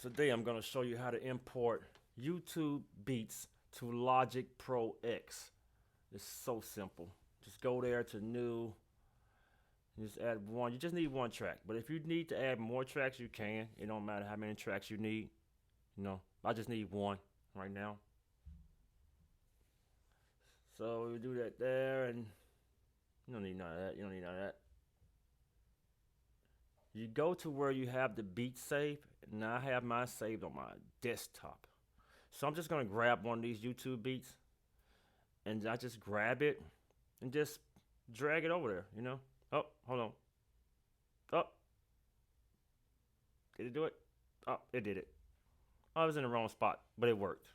Today I'm going to show you how to import YouTube beats to Logic Pro X. It's so simple. Just go there to new, just add one. You just need one track. But if you need to add more tracks, you can. It don't matter how many tracks you need. I just need one right now. So we do that there, and you don't need none of that. You don't need none of that. You go to where you have the beat saved. Now I have mine saved on my desktop. So I'm just gonna grab one of these YouTube beats, and I just grab it and just drag it over there. Oh, hold on. Oh, did it do it? Oh, it did it. I was in the wrong spot, but it worked.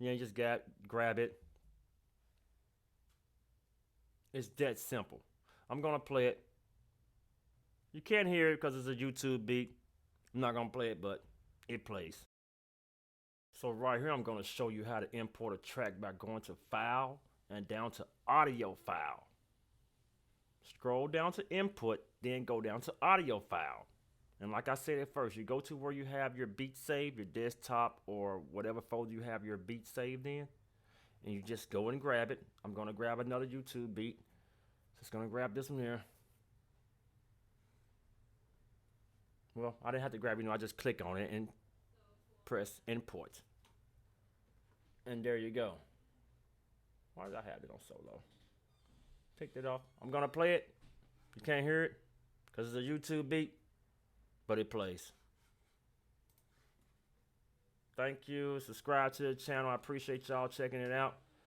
You just grab it. It's that simple. I'm gonna play it. You can't hear it because it's a YouTube beat. I'm not gonna play it, but it plays. So right here, I'm gonna show you how to import a track by going to File and down to Audio File. Scroll down to Input, then go down to Audio File. And like I said at first, you go to where you have your beat saved, your desktop or whatever folder you have your beat saved in, and you just go and grab it. I'm gonna grab another YouTube beat. Just gonna grab this one here. Well, I didn't have to grab it, I just click on it and press Import. And there you go. Why did I have it on so low? Take that off. I'm gonna play it. You can't hear it because it's a YouTube beat, but it plays. Thank you. Subscribe to the channel. I appreciate y'all checking it out.